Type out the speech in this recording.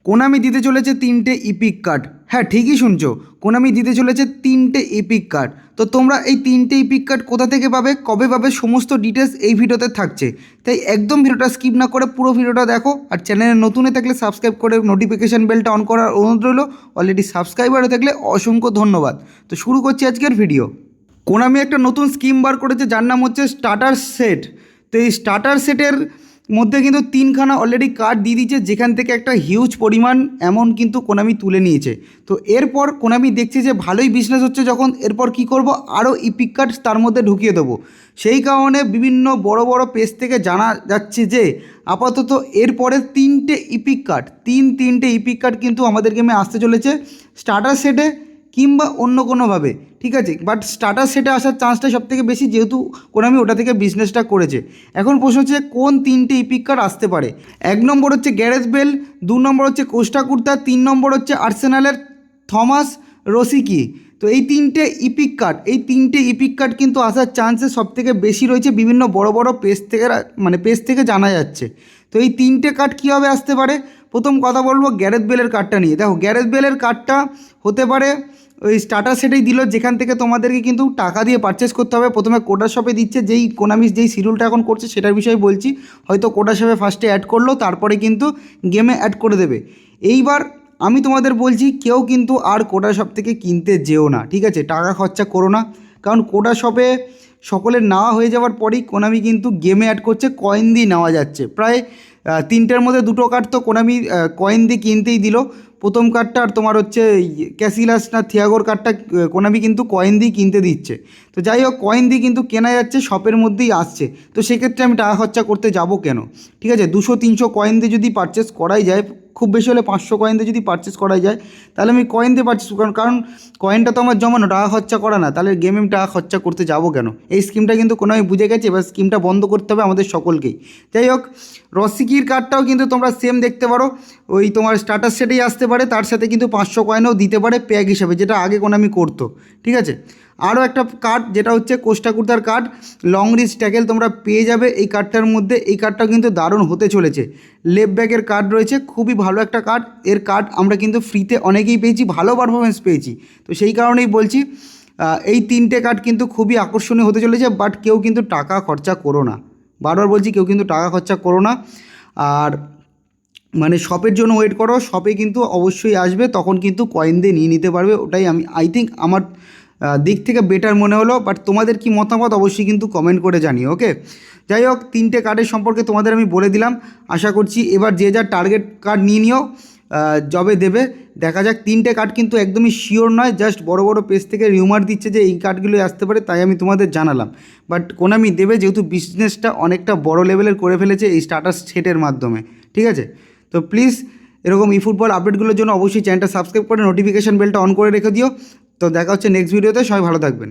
Konami দিতে চলেছে 3টে ইপিক কার্ড। হ্যাঁ, ঠিকই শুনছো, কোনামি দিতে চলেছে 3টে ইপিক কার্ড। তো তোমরা এই 3টে ইপিক কার্ড কোথা থেকে পাবে, কবে পাবে, সমস্ত ডিটেলস এই ভিডিওতে থাকছে। তাই একদম ভিডিওটা স্কিপ না করে পুরো ভিডিওটা দেখো। আর চ্যানেলে নতুন হয়ে থাকলে সাবস্ক্রাইব করে নোটিফিকেশান বেলটা অন করার অনুরোধ রইল। অলরেডি সাবস্ক্রাইবার হয়ে থাকলে অসংখ্য ধন্যবাদ। তো শুরু করছি আজকের ভিডিও। কোনামি একটা নতুন স্কিম বার করেছে যার নাম হচ্ছে স্টার্টার সেট। তো এই স্টার্টার সেটের মধ্যে কিন্তু 3খানা অলরেডি কার্ড দিয়ে দিয়েছে, যেখান থেকে একটা হিউজ পরিমাণ অ্যামাউন্ট কিন্তু কোনামি তুলে নিয়েছে। তো এরপর কোনামি দেখছে যে ভালোই বিজনেস হচ্ছে যখন, এরপর কি করব, আরও ইপিক কার্ড তার মধ্যে ঢুকিয়ে দেবো। সেই কারণে বিভিন্ন বড় বড় পেজ থেকে জানা যাচ্ছে যে আপাতত এরপরে 3টে ইপিক কার্ড, তিনটে ইপিক কার্ড কিন্তু আমাদের গেমে আসতে চলেছে স্টার্টার সেটে কিংবা অন্য কোনোভাবে। ঠিক আছে, বাট স্টার্টার সেটে আসার চান্সটা সবথেকে বেশি, যেহেতু কোনামি ওটা থেকে বিজনেসটা করেছে। এখন প্রশ্ন হচ্ছে কোন 3টে ইপিক কার্ড আসতে পারে। 1 নম্বর হচ্ছে গ্যারেথ বেল, 2 নম্বর হচ্ছে কোস্টা কুর্তা, 3 নম্বর হচ্ছে আর্সেনালের থমাস রসিকি। তো এই 3টে ইপিক কার্ড, এই 3টে ইপিক কার্ড কিন্তু আসার চান্সেস সবথেকে বেশি রয়েছে, বিভিন্ন বড় বড় পেজ থেকে পেজ থেকে জানা যাচ্ছে। তো এই 3টে কার্ড কীভাবে আসতে পারে, প্রথম কথা বলবো গ্যারেথ বেলের কার্ডটা নিয়ে। দেখো, গ্যারেথ বেলের কার্ডটা হতে পারে ওই স্টার্টার সেটেই দিল, যেখান থেকে তোমাদেরকে কিন্তু টাকা দিয়ে পারচেস করতে হবে। প্রথমে কোডা শপে দিচ্ছে, যেই কোনামি যেই শিডিউলটা এখন করছে সেটার বিষয়ে বলছি। হয়তো কোডা শপে ফার্স্টে অ্যাড করলো, তারপরে কিন্তু গেমে অ্যাড করে দেবে। এইবার আমি তোমাদের বলছি, কেউ কিন্তু আর কোডা শপ থেকে কিনতে যেও না, ঠিক আছে? টাকা খরচা করো না, কারণ কোডা শপে সকলের নেওয়া হয়ে যাওয়ার পরেই কোনামি কিন্তু গেমে অ্যাড করছে, কয়েন দিয়ে নেওয়া যাচ্ছে। প্রায় 3টের মধ্যে 2টো কার্ড তো কোনামি কয়েন দিয়ে কিনতেই দিল। প্রথম কার্ডটা আর তোমার হচ্ছে ক্যাসিলাস না থিয়াগোর কার্ডটা কোনামি কিন্তু কয়েন দিয়ে কিনতে দিচ্ছে। তো যাই হোক, কয়েন দিয়ে কিন্তু কেনা যাচ্ছে, শপের মধ্যেই আসছে। তো সেক্ষেত্রে আমি টাকা খরচা করতে যাব কেন? ঠিক আছে, 200-300 কয়েন দিয়ে যদি পারচেস করাই যায়, খুব বেশি হলে 500 কয়েন দিয়ে যদি পারচেস করাই যায়, তাহলে আমি কয়েন দিয়ে পারচেস কারণ কয়েনটা তো আমার জমানো, টাকা খরচা করা না। তাহলে গেমে আমি টাকা খরচা করতে যাব কেন? এই স্কিমটা কিন্তু কোনো আমি বুঝে গেছি, এবার স্কিমটা বন্ধ করতে হবে আমাদের সকলকেই। যাই হোক, রসিকির কার্ডটাও কিন্তু তোমরা সেম দেখতে পারো, ওই তোমার স্টার্টার সেটেই আসতে পারে, তার সাথে কিন্তু 500 কয়েনও দিতে পারে প্যাক হিসাবে, যেটা আগে কোনামি করতো। ঠিক আছে, আরও একটা কার্ড যেটা হচ্ছে কোস্টা কুর্তার কার্ড, লং রিচ ট্যাকেল তোমরা পেয়ে যাবে এই কার্ডটার মধ্যে। এই কার্ডটাও কিন্তু দারুণ হতে চলেছে। লেফট ব্যাকের কার্ড রয়েছে, খুবই ভালো একটা কার্ড। এর কার্ড আমরা কিন্তু ফ্রিতে অনেকেই পেয়েছি, ভালো পারফরমেন্স পেয়েছি। তো সেই কারণেই বলছি, এই 3টে কার্ড কিন্তু খুবই আকর্ষণীয় হতে চলেছে। বাট কেউ কিন্তু টাকা খরচা করো না, বারবার বলছি, কেউ কিন্তু টাকা খরচা করো না। আর শপের জন্য ওয়েট করো, শপে কিন্তু অবশ্যই আসবে, তখন কিন্তু কয়েন দিয়ে নিয়ে নিতে পারবে। ওটাই আমি থিঙ্ক আমার দিক থেকে বেটার মনে হলো। বাট তোমাদের কি মতামত অবশ্যই কিন্তু কমেন্ট করে জানিও। ওকে, যাই হোক, 3টে কার্ডের সম্পর্কে তোমাদের আমি বলে দিলাম। আশা করছি এবার যে যার টার্গেট কার্ড নিয়ে নিও, জবে দেবে। দেখা যাক, 3টে কার্ড কিন্তু একদমই শিওর নয়, জাস্ট বড় বড় পেজ থেকে রিউমার দিচ্ছে যে এই কার্ডগুলোই আসতে পারে, তাই আমি তোমাদের জানালাম। বাট কোনামি দেবে, যেহেতু বিজনেসটা অনেকটা বড় লেভেলের করে ফেলেছে এই স্টার্টার সেটের মাধ্যমে। ঠিক আছে, তো প্লিজ এরকম ফুটবল আপডেটগুলোর জন্য অবশ্যই চ্যানেলটা সাবস্ক্রাইব করে নোটিফিকেশান বেলটা অন করে রেখে দিও। তো দেখা হচ্ছে নেক্সট ভিডিওতে, সবাই ভালো থাকবেন।